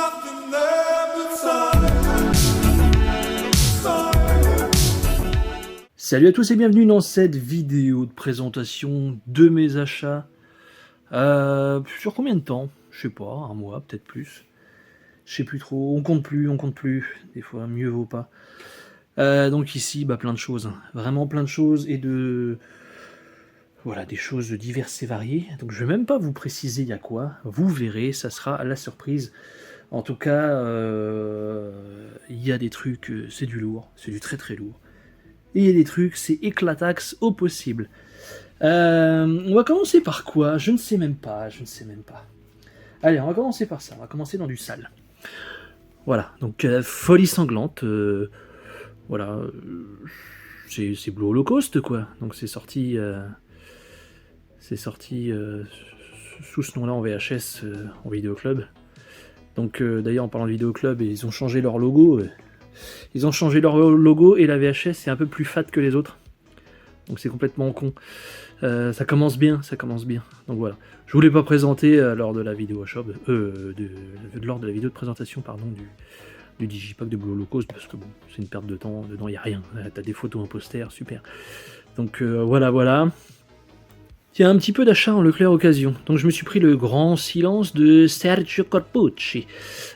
something there beside. Salut à tous et bienvenue dans cette vidéo de présentation de mes achats. Sur combien de temps? Je sais pas, un mois, peut-être plus. Je sais plus trop, on compte plus. Des fois, mieux vaut pas. Donc ici, plein de choses. Vraiment plein de choses et voilà, des choses diverses et variées. Donc je vais même pas vous préciser il y a quoi. Vous verrez, ça sera la surprise. En tout cas, il y a des trucs, c'est du lourd, c'est du très très lourd. Et il y a des trucs, c'est éclataxe au possible. On va commencer par quoi? Je ne sais même pas. Allez, on va commencer par ça. On va commencer dans du sale. Voilà, donc Folie sanglante. Voilà, c'est Blue Holocaust, quoi. Donc c'est sorti sous ce nom-là en VHS, en vidéoclub. Donc d'ailleurs, en parlant de vidéoclub, ils ont changé leur logo. Ils ont changé leur logo et la VHS est un peu plus fat que les autres. Donc c'est complètement con. Ça commence bien. Donc voilà. Je voulais pas présenter lors de la vidéo shop, lors de la vidéo de présentation du Digipack de Blue Holocaust, parce que bon, c'est une perte de temps, dedans il n'y a rien. T'as des photos, un poster, super. Donc voilà. Il y a un petit peu d'achat en Leclerc Occasion. Donc je me suis pris le grand silence de Sergio Corbucci,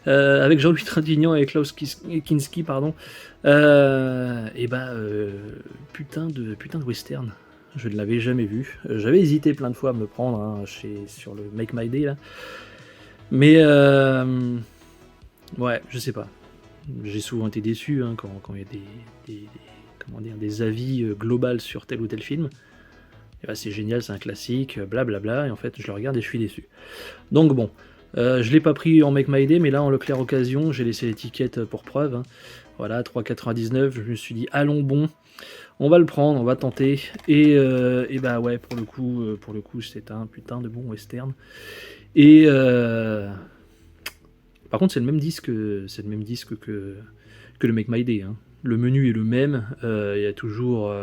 avec Jean-Louis Trintignant et Klaus Kinski, pardon. Putain de western. Je ne l'avais jamais vu. J'avais hésité plein de fois à me le prendre sur le Make My Day là. Mais ouais, je sais pas. J'ai souvent été déçu quand il y a des avis globaux sur tel ou tel film. Et bah, c'est génial, c'est un classique, blablabla, et en fait je le regarde et je suis déçu. Donc bon, je l'ai pas pris en Make My Day, mais là en Leclerc Occasion, j'ai laissé l'étiquette pour preuve. Voilà, 3,99, je me suis dit allons bon, on va le prendre, on va tenter. Et bah ouais, pour le coup, c'est un putain de bon western. Et par contre, c'est le même disque que le Make My Day. Le menu est le même, il y a toujours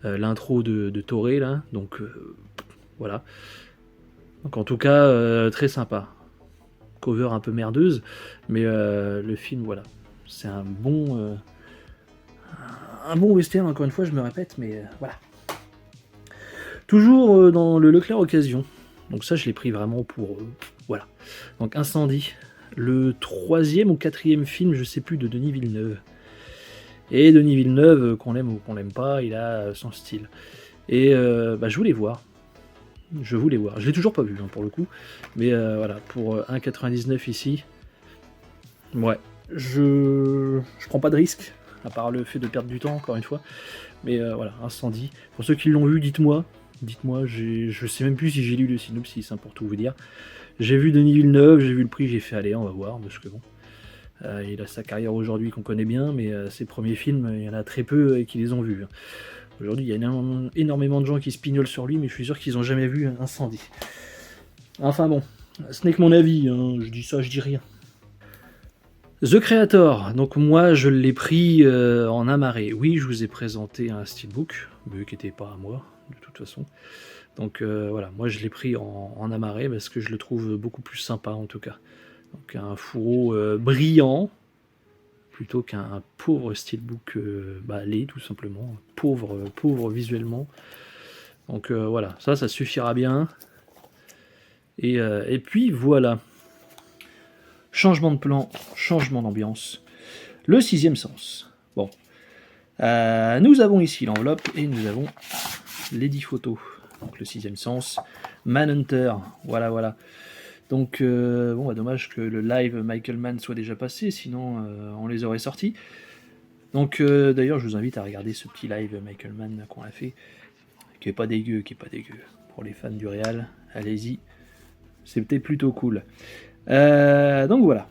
l'intro de Toré là, donc voilà. Donc en tout cas, très sympa. Cover un peu merdeuse, mais le film, voilà. C'est un bon western, encore une fois, je me répète, mais voilà. Toujours dans le Leclerc Occasion. Donc ça, je l'ai pris vraiment pour... voilà. Donc Incendie. Le 3e ou 4e film, je sais plus, de Denis Villeneuve. Et Denis Villeneuve, qu'on l'aime ou qu'on l'aime pas, il a son style. Et je voulais voir. Je l'ai toujours pas vu pour le coup. Mais voilà, pour 1,99 ici. Ouais. Je prends pas de risque, à part le fait de perdre du temps, encore une fois. Mais voilà, Incendie. Pour ceux qui l'ont vu, dites-moi. Je sais même plus si j'ai lu le synopsis, pour tout vous dire. J'ai vu Denis Villeneuve, j'ai vu le prix, j'ai fait allez, on va voir, parce que bon. Il a sa carrière aujourd'hui qu'on connaît bien, mais ses premiers films, il y en a très peu qui les ont vus. Aujourd'hui, il y a énormément de gens qui se pignolent sur lui, mais je suis sûr qu'ils n'ont jamais vu Incendie. Enfin bon, ce n'est que mon avis, je dis ça, je dis rien. The Creator, donc moi je l'ai pris en amarré. Oui, je vous ai présenté un steelbook, mais qui n'était pas à moi, de toute façon. Donc voilà, moi je l'ai pris en amarré parce que je le trouve beaucoup plus sympa en tout cas. Donc un fourreau brillant, plutôt qu'un pauvre steelbook laid tout simplement, pauvre visuellement. Donc voilà, ça suffira bien. Et puis voilà. Changement de plan, changement d'ambiance. Le 6e sens. Bon. Nous avons ici l'enveloppe et nous avons les 10 photos. Donc le 6e sens. Manhunter, voilà. Donc, dommage que le live Michael Mann soit déjà passé, sinon on les aurait sortis. Donc, d'ailleurs, je vous invite à regarder ce petit live Michael Mann qu'on a fait, qui est pas dégueu. Pour les fans du Real, allez-y, c'était plutôt cool. Donc voilà,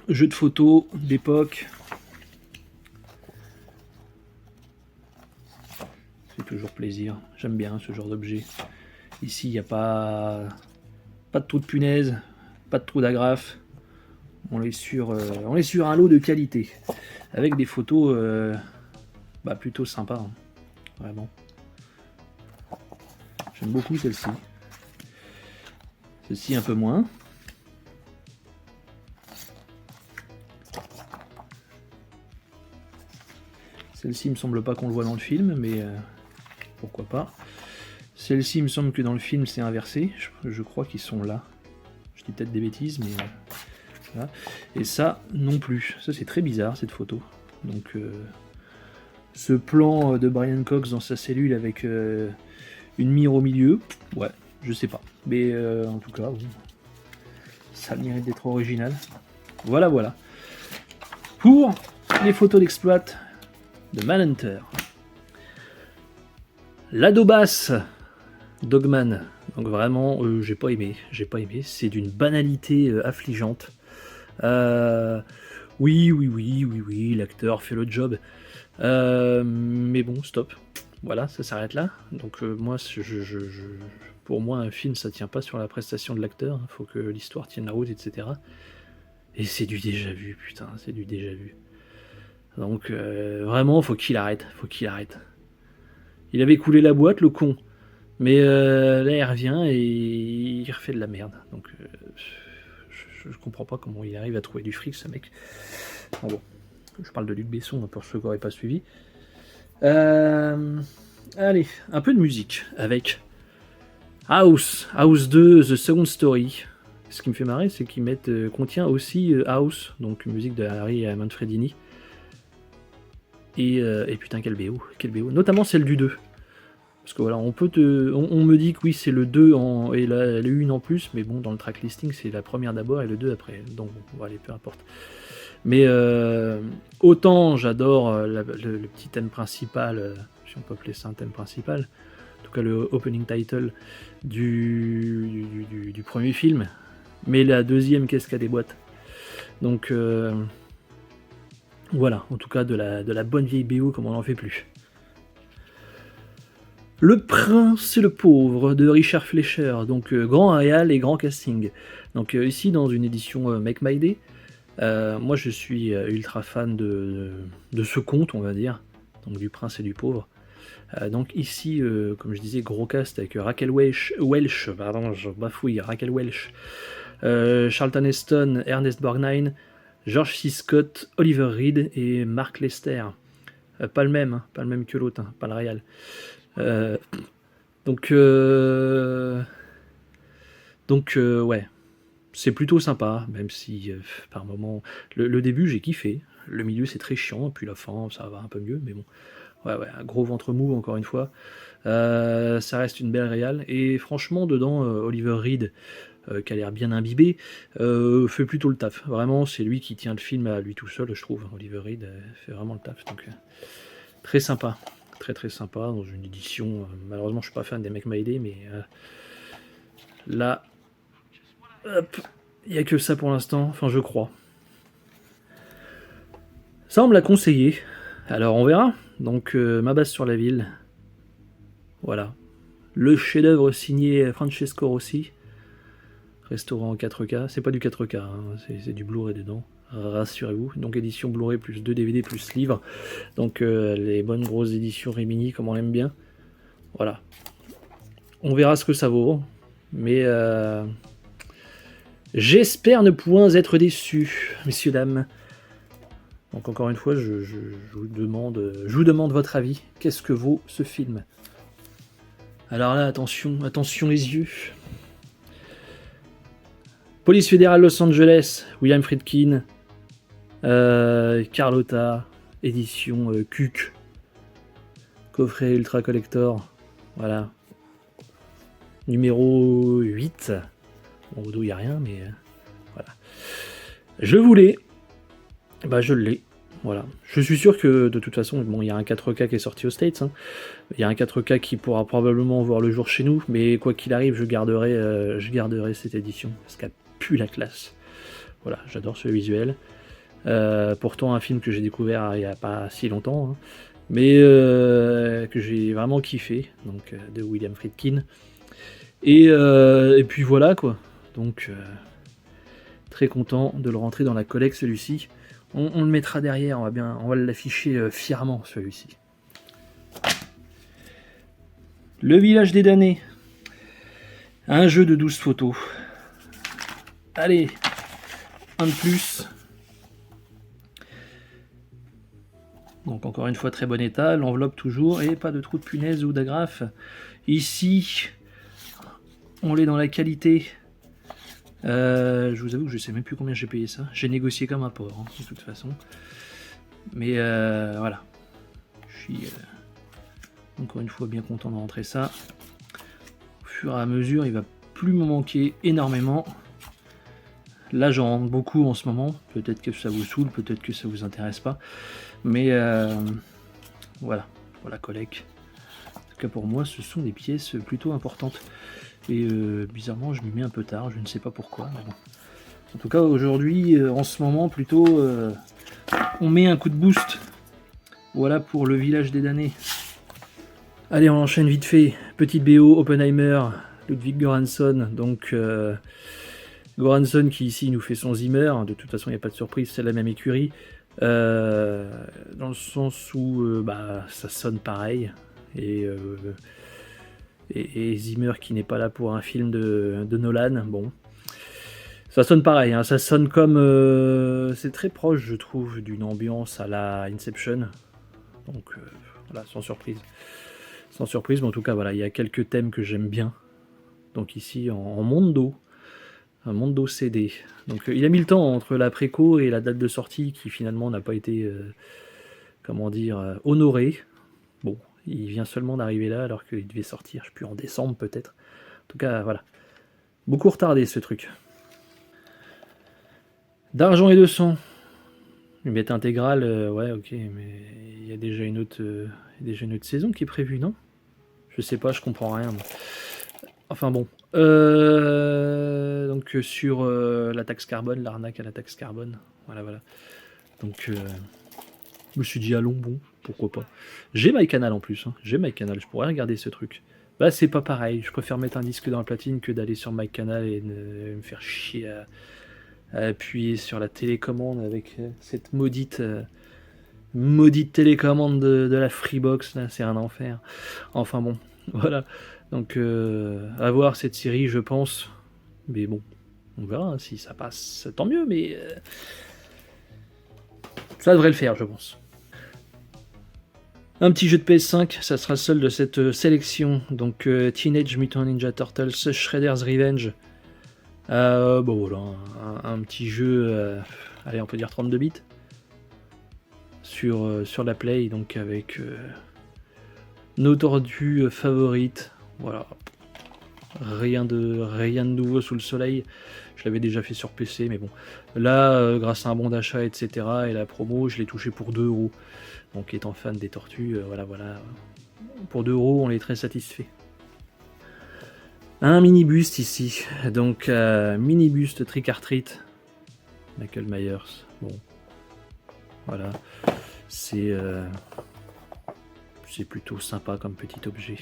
jeu de photos d'époque. C'est toujours plaisir, j'aime bien ce genre d'objet. Ici, il n'y a pas de trou de punaise, pas de trou d'agrafe. On est sur un lot de qualité, avec des photos plutôt sympas, vraiment. J'aime beaucoup celle-ci. Celle-ci un peu moins. Celle-ci, il me semble pas qu'on le voit dans le film, mais pourquoi pas. Celle-ci, il me semble que dans le film, c'est inversé. Je crois qu'ils sont là. Je dis peut-être des bêtises, mais voilà. Et ça, non plus. Ça, c'est très bizarre, cette photo. Donc, ce plan de Brian Cox dans sa cellule avec une mire au milieu, ouais, je sais pas. Mais en tout cas, ça mérite d'être original. Voilà, voilà. Pour les photos d'exploit de Manhunter. L'Adobas Dogman. Donc vraiment, j'ai pas aimé. C'est d'une banalité affligeante. Oui, l'acteur fait le job. Mais bon, stop. Voilà, ça s'arrête là. Donc moi, pour moi, un film, ça tient pas sur la prestation de l'acteur. Il faut que l'histoire tienne la route, etc. Et c'est du déjà vu, putain, c'est du déjà vu. Donc vraiment, faut qu'il arrête. Il avait coulé la boîte, le con. Mais là, il revient et il refait de la merde. Donc je comprends pas comment il arrive à trouver du fric, ce mec. Bon, je parle de Luc Besson, pour ceux qui n'auraient pas suivi. Allez, un peu de musique avec House 2, The Second Story. Ce qui me fait marrer, c'est qu'ils contient aussi House, donc musique de Harry Manfredini. Et putain, quel BO. Notamment celle du 2. Parce que voilà, on me dit que oui, c'est le 2 et le 1 en plus, mais bon, dans le track listing, c'est la première d'abord et le 2 après. Donc bon, allez, peu importe. Mais autant j'adore le petit thème principal, si on peut appeler ça un thème principal, en tout cas le opening title du premier film, mais la deuxième, qu'est-ce qu'elle déboîte. Donc voilà, en tout cas de la bonne vieille BO comme on n'en fait plus. Le Prince et le Pauvre de Richard Fleischer, donc grand réal et grand casting. Donc ici dans une édition Make My Day. Moi je suis ultra fan de ce conte, on va dire, donc du Prince et du Pauvre. Donc ici, comme je disais, gros cast avec Raquel Welch, Raquel Welch, Charlton Heston, Ernest Borgnine, George C. Scott, Oliver Reed et Mark Lester. Pas le même que l'autre, pas le réal. Donc ouais, c'est plutôt sympa, même si par moment le début j'ai kiffé, le milieu c'est très chiant, puis la fin ça va un peu mieux, mais bon, ouais, un gros ventre mou encore une fois. Ça reste une belle réal, et franchement dedans Oliver Reed, qui a l'air bien imbibé, fait plutôt le taf. Vraiment, c'est lui qui tient le film à lui tout seul, je trouve. Oliver Reed fait vraiment le taf, donc très sympa. Très sympa, dans une édition, malheureusement je suis pas fan des Make My Day, mais là, hop, il n'y a que ça pour l'instant, enfin je crois. Ça on me l'a conseillé, alors on verra. Donc Ma base sur la ville, voilà. Le chef-d'œuvre signé Francesco Rossi, restaurant en 4K, c'est pas du 4K, hein, c'est du Blu-ray dedans. Rassurez-vous, donc édition Blu-ray plus 2 DVD plus livre, donc les bonnes grosses éditions Rimini comme on l'aime bien. Voilà, on verra ce que ça vaut, mais j'espère ne point être déçu, messieurs dames. Donc encore une fois, je vous demande votre avis. Qu'est-ce que vaut ce film? Alors là, attention les yeux. Police fédérale Los Angeles, William Friedkin, Carlotta, édition Cuc, coffret ultra collector, voilà, numéro 8, bon au dos il n'y a rien, mais voilà, je voulais, je l'ai, voilà, je suis sûr que de toute façon, bon, il y a un 4K qui est sorti aux States, hein. Il y a un 4K qui pourra probablement voir le jour chez nous, mais quoi qu'il arrive, je garderai cette édition, parce qu'elle pue la classe. Voilà, j'adore ce visuel. Pourtant un film que j'ai découvert il n'y a pas si longtemps, hein, mais que j'ai vraiment kiffé, donc de William Friedkin. Et puis voilà quoi. Donc très content de le rentrer dans la collecte celui-ci. On le mettra derrière, on va l'afficher fièrement celui-ci. Le village des damnés. Un jeu de 12 photos. Allez, un de plus. Donc encore une fois très bon état, l'enveloppe toujours, et pas de trou de punaise ou d'agrafe. Ici, on l'est dans la qualité. Je vous avoue que je sais même plus combien j'ai payé ça. J'ai négocié comme un porc, de toute façon. Mais voilà. Je suis encore une fois bien content de rentrer ça. Au fur et à mesure, il va plus me manquer énormément. Là, j'en rentre beaucoup en ce moment. Peut-être que ça vous saoule, peut-être que ça vous intéresse pas. Mais voilà, pour la collecte. En tout cas, pour moi, ce sont des pièces plutôt importantes. Et bizarrement, je m'y mets un peu tard, je ne sais pas pourquoi. Mais bon. En tout cas, aujourd'hui, en ce moment, plutôt, on met un coup de boost. Voilà pour le village des damnés. Allez, on enchaîne vite fait. Petite BO, Oppenheimer, Ludwig Göransson. Donc, Göransson qui ici nous fait son Zimmer. De toute façon, il n'y a pas de surprise, c'est la même écurie. Dans le sens où ça sonne pareil. Et Zimmer qui n'est pas là pour un film de Nolan, bon. Ça sonne pareil, hein, ça sonne comme... c'est très proche, je trouve, d'une ambiance à la Inception. Donc, voilà, sans surprise. Sans surprise, mais en tout cas, voilà, il y a quelques thèmes que j'aime bien. Donc ici, en Mondo. Un Mondo CD. Donc il a mis le temps entre la préco et la date de sortie qui finalement n'a pas été, honorée. Bon, il vient seulement d'arriver là alors qu'il devait sortir, je sais plus, en décembre peut-être. En tout cas, voilà. Beaucoup retardé ce truc. D'argent et de sang. Une bête intégrale, ouais, ok, mais il y a déjà une autre saison qui est prévue, non? Je sais pas, je comprends rien. Moi. Enfin bon. Donc sur la taxe carbone, l'arnaque à la taxe carbone. Voilà. Donc je me suis dit allons, bon, pourquoi pas. J'ai MyCanal en plus, hein. J'ai MyCanal, je pourrais regarder ce truc. Bah c'est pas pareil, je préfère mettre un disque dans la platine que d'aller sur MyCanal et me faire chier à appuyer sur la télécommande avec cette maudite télécommande de la Freebox, là, c'est un enfer. Enfin bon, voilà. Donc à voir cette série, je pense. Mais bon, on verra, si ça passe, tant mieux, mais ça devrait le faire, je pense. Un petit jeu de PS5, ça sera le seul de cette sélection. Donc Teenage Mutant Ninja Turtles Shredder's Revenge. Bon voilà, un petit jeu, allez on peut dire 32 bits. Sur la Play, donc avec nos tortues favorites. Voilà. Rien de nouveau sous le soleil. Je l'avais déjà fait sur PC, mais bon. Là, grâce à un bon d'achat, etc., et la promo, je l'ai touché pour 2€. Donc, étant fan des tortues, voilà. Pour 2€, on est très satisfait. Un mini buste ici. Donc, mini buste Trick or Treat. Michael Myers. Bon. Voilà. C'est plutôt sympa comme petit objet.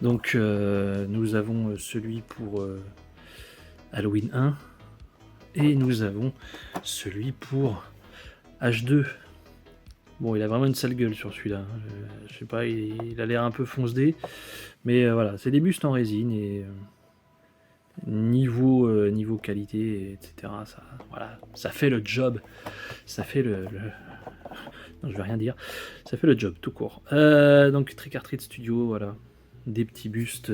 Donc nous avons celui pour Halloween 1 et nous avons celui pour H2. Bon, il a vraiment une sale gueule sur celui-là. Je sais pas, il a l'air un peu fonce-dé. Mais voilà, c'est des bustes en résine et niveau qualité, etc. Ça fait le job. Ça fait le... Non, je vais rien dire. Ça fait le job, tout court. Donc, Trick or Treat Studio, voilà. Des petits bustes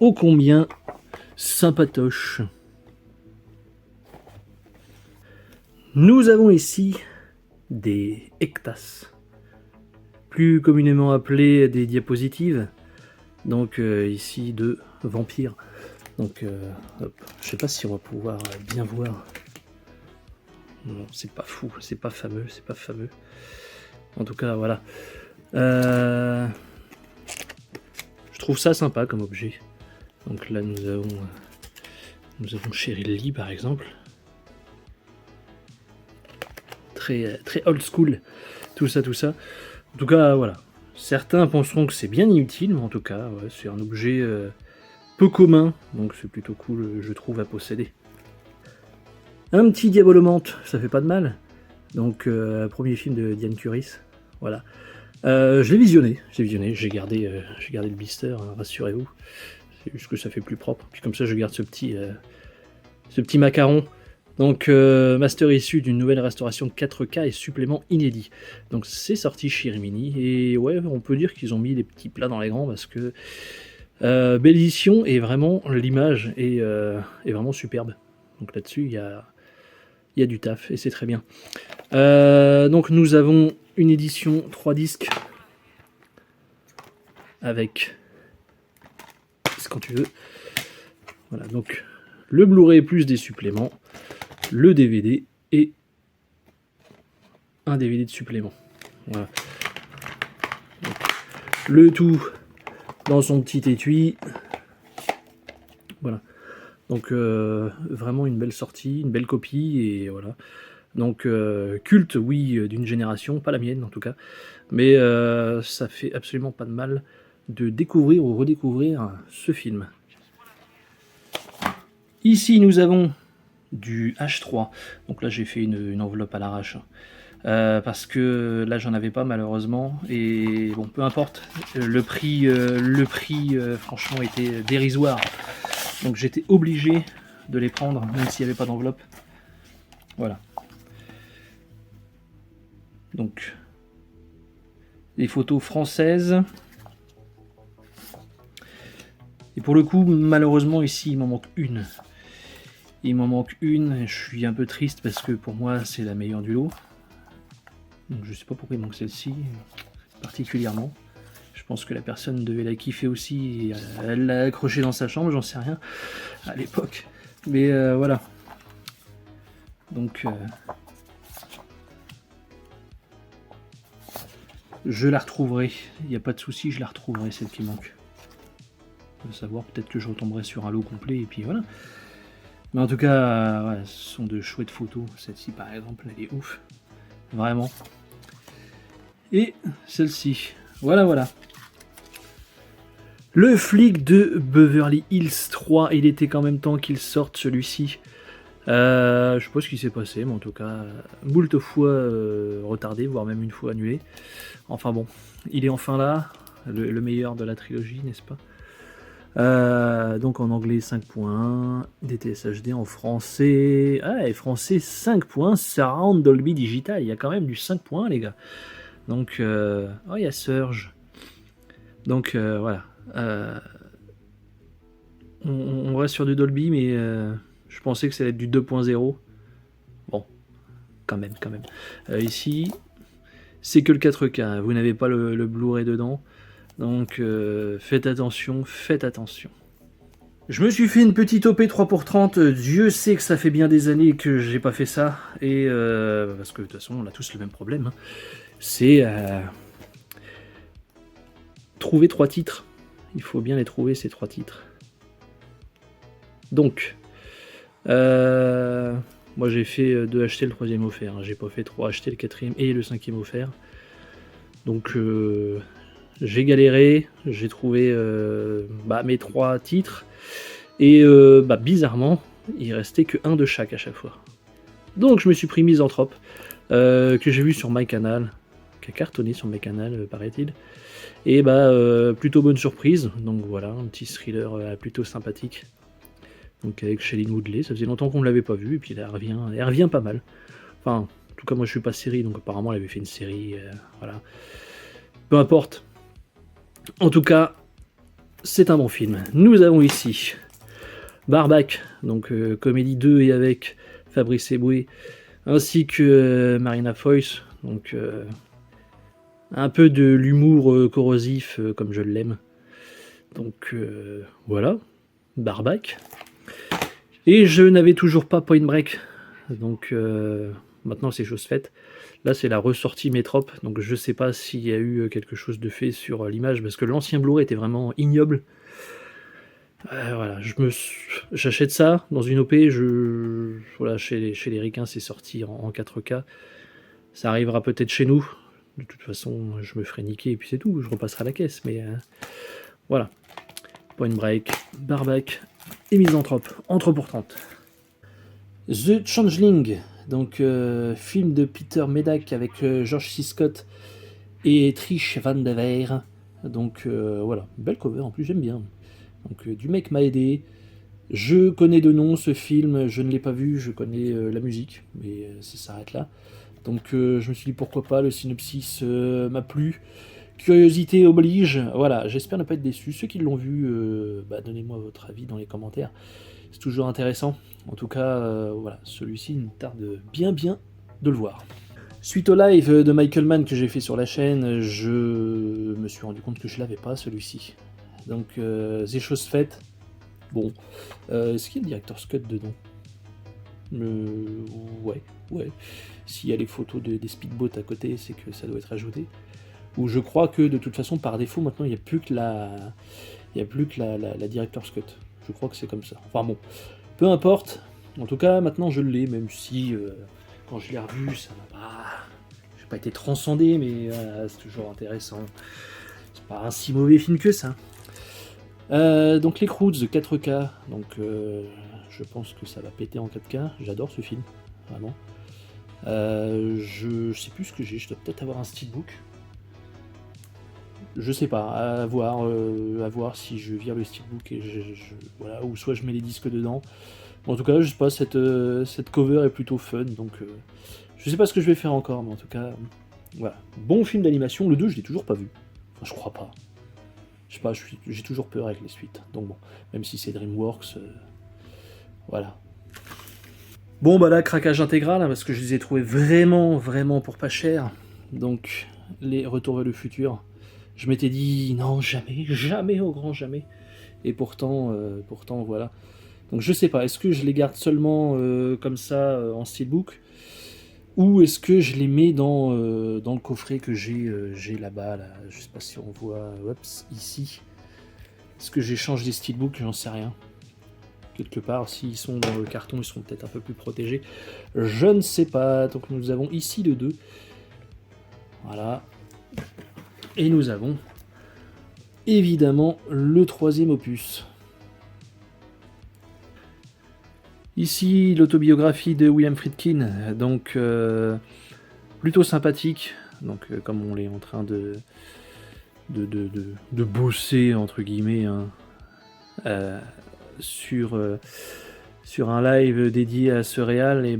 ô combien sympatoches. Nous avons ici des ectas, plus communément appelés des diapositives. Donc, ici, de vampires. Donc, hop. Je sais pas si on va pouvoir bien voir. Non, c'est pas fou, c'est pas fameux. En tout cas, voilà. Je trouve ça sympa comme objet. Donc là, nous avons Cheryl Lee, par exemple. Très old school, tout ça. En tout cas, voilà. Certains penseront que c'est bien inutile, mais en tout cas, ouais, c'est un objet peu commun. Donc c'est plutôt cool, je trouve, à posséder. Un petit Diabolomante, ça fait pas de mal. Donc, premier film de Diane Curis. Voilà. Je l'ai visionné. J'ai gardé le blister, hein, rassurez-vous. C'est juste que ça fait plus propre. Puis comme ça, je garde ce petit macaron Donc, master issu d'une nouvelle restauration 4K et supplément inédit. Donc, c'est sorti chez Rimini. Et ouais, on peut dire qu'ils ont mis les petits plats dans les grands parce que belle édition et vraiment l'image est vraiment superbe. Donc là-dessus, il y a du taf et c'est très bien. Donc, nous avons une édition 3 disques avec ce quand tu veux. Voilà, donc le Blu-ray plus des suppléments, le DVD et un DVD de supplément. Voilà. Donc, le tout dans son petit étui. Voilà. Donc vraiment une belle sortie, une belle copie et voilà. Donc culte, oui, d'une génération, pas la mienne en tout cas, mais ça fait absolument pas de mal de découvrir ou redécouvrir ce film. Ici nous avons du H3, donc là j'ai fait une enveloppe à l'arrache, parce que là j'en avais pas malheureusement, et bon peu importe, le prix franchement était dérisoire, donc j'étais obligé de les prendre même s'il n'y avait pas d'enveloppe. Voilà. Donc les photos françaises. Et pour le coup, malheureusement ici il m'en manque une. Il m'en manque une, et je suis un peu triste parce que pour moi c'est la meilleure du lot. Donc je sais pas pourquoi il manque celle-ci particulièrement. Je pense que la personne devait la kiffer aussi et elle l'a accrochée dans sa chambre, j'en sais rien à l'époque. Mais voilà. Donc je la retrouverai, il n'y a pas de souci, je la retrouverai celle qui manque. On va savoir, peut-être que je retomberai sur un lot complet et puis voilà. Mais en tout cas, ouais, ce sont de chouettes photos. Celle-ci par exemple, elle est ouf. Vraiment. Et celle-ci. Voilà, voilà. Le flic de Beverly Hills 3. Il était quand même temps qu'il sorte celui-ci. Je sais pas ce qui s'est passé, mais en tout cas, moult fois retardé, voire même une fois annulé. Enfin bon, il est enfin là. Le meilleur de la trilogie, n'est-ce pas ? Donc en anglais 5.1, DTS-HD en français. Ah, et français 5.1, Surround Dolby Digital. Il y a quand même du 5.1, les gars. Donc, oh, il y a Surge. Donc voilà. On reste sur du Dolby, mais je pensais que ça allait être du 2.0. Bon, quand même. Ici, c'est que le 4K. Vous n'avez pas le Blu-ray dedans. Donc faites attention. Je me suis fait une petite OP 3x30, Dieu sait que ça fait bien des années que j'ai pas fait ça, et parce que de toute façon on a tous le même problème, hein. C'est trouver 3 titres, il faut bien les trouver ces 3 titres. Donc, moi j'ai fait 2 achetés, le 3e offert, hein. J'ai pas fait 3 achetés, le 4e et le 5e offert. Donc j'ai galéré, j'ai trouvé mes 3 titres, et bizarrement, il restait que 1 de chaque à chaque fois. Donc je me suis pris Misanthrope, que j'ai vu sur MyCanal, qui a cartonné sur MyCanal, paraît-il. Et plutôt bonne surprise, donc voilà, un petit thriller plutôt sympathique. Donc avec Shailene Woodley, ça faisait longtemps qu'on ne l'avait pas vu, et puis elle revient pas mal. Enfin, en tout cas moi je suis pas série, donc apparemment elle avait fait une série, voilà. Peu importe. En tout cas, c'est un bon film. Nous avons ici Barbac, donc comédie 2 et avec Fabrice Eboué, ainsi que Marina Foïs, donc un peu de l'humour corrosif comme je l'aime. Donc voilà, Barbac. Et je n'avais toujours pas Point Break, donc maintenant c'est chose faite. Là c'est la ressortie Métrope, donc je sais pas s'il y a eu quelque chose de fait sur l'image, parce que l'ancien Blu-ray était vraiment ignoble. Voilà, j'achète ça dans une OP, voilà, chez les ricains c'est sorti en 4K. Ça arrivera peut-être chez nous. De toute façon, je me ferai niquer et puis c'est tout, je repasserai à la caisse, mais voilà. Point Break, Barbac et Misanthrope, entre pour 30. The Changeling, donc film de Peter Medak avec George C. Scott et Trish Van Devere. Donc voilà, belle cover en plus, j'aime bien. Donc du mec m'a aidé, Je connais de nom ce film, je ne l'ai pas vu, je connais la musique, mais ça s'arrête là. Donc je me suis dit pourquoi pas, le synopsis m'a plu. Curiosité oblige, voilà, j'espère ne pas être déçu. Ceux qui l'ont vu, donnez-moi votre avis dans les commentaires. C'est toujours intéressant. En tout cas, voilà, celui-ci il me tarde bien de le voir. Suite au live de Michael Mann que j'ai fait sur la chaîne, je me suis rendu compte que je l'avais pas celui-ci. Donc c'est chose faite. Bon, est-ce qu'il y a le director's cut dedans Ouais. S'il y a les photos des speedboats à côté, c'est que ça doit être ajouté. Ou je crois que de toute façon, par défaut, maintenant, il n'y a plus que la director's cut. Je crois que c'est comme ça. Enfin bon, peu importe. En tout cas, maintenant, je l'ai, même si quand je l'ai revu, ça m'a pas... J'ai pas été transcendé, mais c'est toujours intéressant. C'est pas un si mauvais film que ça. Donc les Croods 4K, donc je pense que ça va péter en 4K. J'adore ce film, vraiment. Je sais plus ce que j'ai, je dois peut-être avoir un steelbook. Je sais pas, à voir si je vire le steelbook et voilà, ou soit je mets les disques dedans. Bon, en tout cas, je sais pas, cette cover est plutôt fun, donc je sais pas ce que je vais faire encore, mais en tout cas, voilà. Bon film d'animation, le 2 je l'ai toujours pas vu. Enfin, je crois pas. Je sais pas, j'ai toujours peur avec les suites, donc bon, même si c'est DreamWorks, voilà. Bon bah là, craquage intégral, hein, parce que je les ai trouvés vraiment pour pas cher. Donc, les Retours vers le futur. Je m'étais dit, non, jamais au grand jamais. Et pourtant, voilà. Donc je sais pas, est-ce que je les garde seulement comme ça en steelbook, ou est-ce que je les mets dans le coffret que j'ai là-bas, là. Je sais pas si on voit, ici. Est-ce que j'échange des steelbooks, j'en sais rien. Quelque part, s'ils sont dans le carton, ils seront peut-être un peu plus protégés. Je ne sais pas. Donc nous avons ici le 2. Voilà. Et nous avons évidemment le 3e opus. Ici, l'autobiographie de William Friedkin, donc plutôt sympathique. Donc comme on est en train de bosser entre guillemets, hein, sur un live dédié à ce réal, et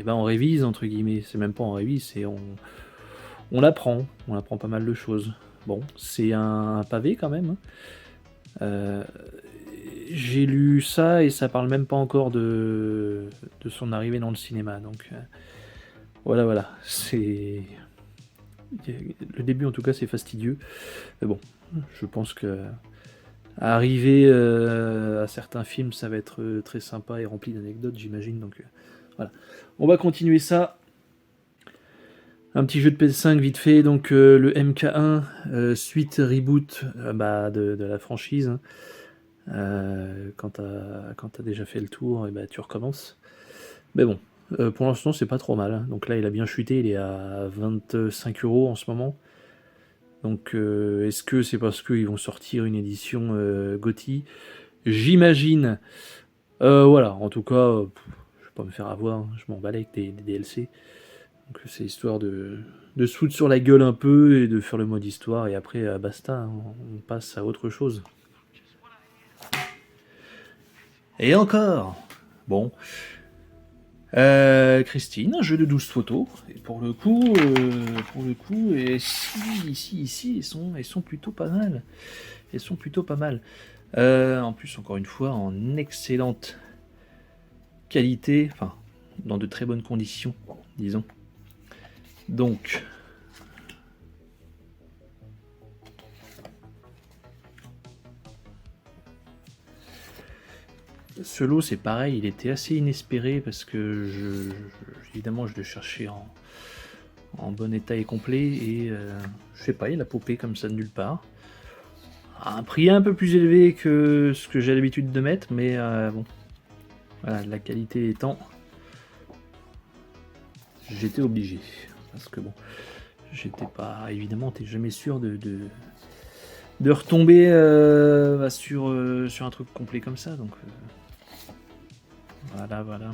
on révise entre guillemets. C'est même pas on révise, c'est on apprend pas mal de choses. Bon, c'est un pavé quand même. J'ai lu ça et ça parle même pas encore de son arrivée dans le cinéma. Donc voilà, c'est le début en tout cas, c'est fastidieux. Mais bon, je pense que arriver à certains films, ça va être très sympa et rempli d'anecdotes, j'imagine. Donc voilà, on va continuer ça. Un petit jeu de PS5 vite fait, donc le MK1, suite reboot de la franchise. Hein. Quand t'as déjà fait le tour, et tu recommences. Mais bon, pour l'instant c'est pas trop mal. Hein. Donc là il a bien chuté, il est à 25€ en ce moment. Donc est-ce que c'est parce qu'ils vont sortir une édition GOTY? J'imagine. Voilà, en tout cas, je vais pas me faire avoir, hein. Je m'en bats avec des DLC. Donc c'est histoire de se foutre sur la gueule un peu et de faire le mode histoire, et après basta, hein, on passe à autre chose. Et encore. Bon. Christine, un jeu de 12 photos. Et pour le coup, et ici, elles sont plutôt pas mal. Elles sont plutôt pas mal. En plus, encore une fois, en excellente qualité, enfin, dans de très bonnes conditions, disons. Donc, ce lot, c'est pareil, il était assez inespéré parce que évidemment, je le cherchais en bon état et complet, et je sais pas, il a popé comme ça de nulle part. À un prix un peu plus élevé que ce que j'ai l'habitude de mettre, mais bon, voilà, la qualité étant, j'étais obligé, parce que bon, j'étais pas, évidemment, t'es jamais sûr de retomber sur un truc complet comme ça, donc voilà.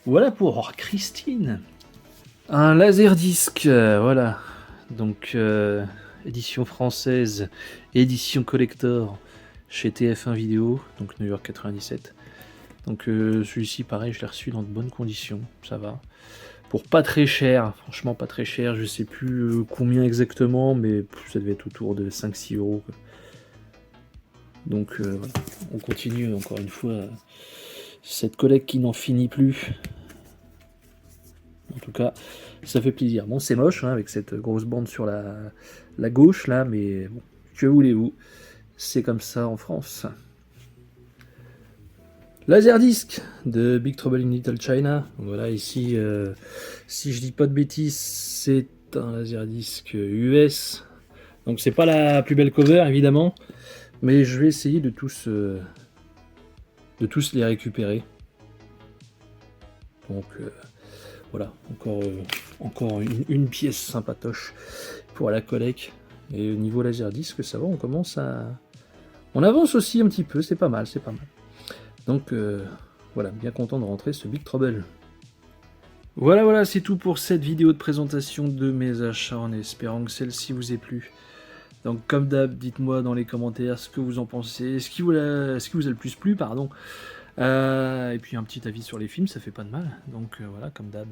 Voilà pour Christine. Un laserdisc, voilà. Donc édition française, édition collector chez TF1 Vidéo, donc New York 97. Donc celui-ci, pareil, je l'ai reçu dans de bonnes conditions, ça va. Pour pas très cher, franchement pas très cher, je sais plus combien exactement, mais ça devait être autour de 5-6 euros. Quoi. Donc voilà, on continue encore une fois cette collecte qui n'en finit plus. En tout cas, ça fait plaisir. Bon, c'est moche hein, avec cette grosse bande sur la gauche là, mais bon, que voulez-vous, c'est comme ça en France. Laserdisc de Big Trouble in Little China. Voilà, ici, si je dis pas de bêtises, c'est un Laserdisc US. Donc c'est pas la plus belle cover évidemment, mais je vais essayer de tous les récupérer. Donc voilà, encore une pièce sympatoche pour la collecte. Et au niveau Laserdisc, ça va, on commence à... On avance aussi un petit peu, c'est pas mal, c'est pas mal. Donc voilà, bien content de rentrer ce Big Trouble. Voilà, c'est tout pour cette vidéo de présentation de mes achats, en espérant que celle-ci vous ait plu. Donc comme d'hab, dites-moi dans les commentaires ce que vous en pensez, ce qui vous a le plus plu, pardon. Et puis un petit avis sur les films, ça fait pas de mal. Donc voilà, comme d'hab,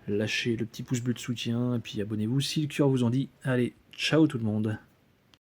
lâchez le petit pouce bleu de soutien, et puis abonnez-vous si le cœur vous en dit. Allez, ciao tout le monde.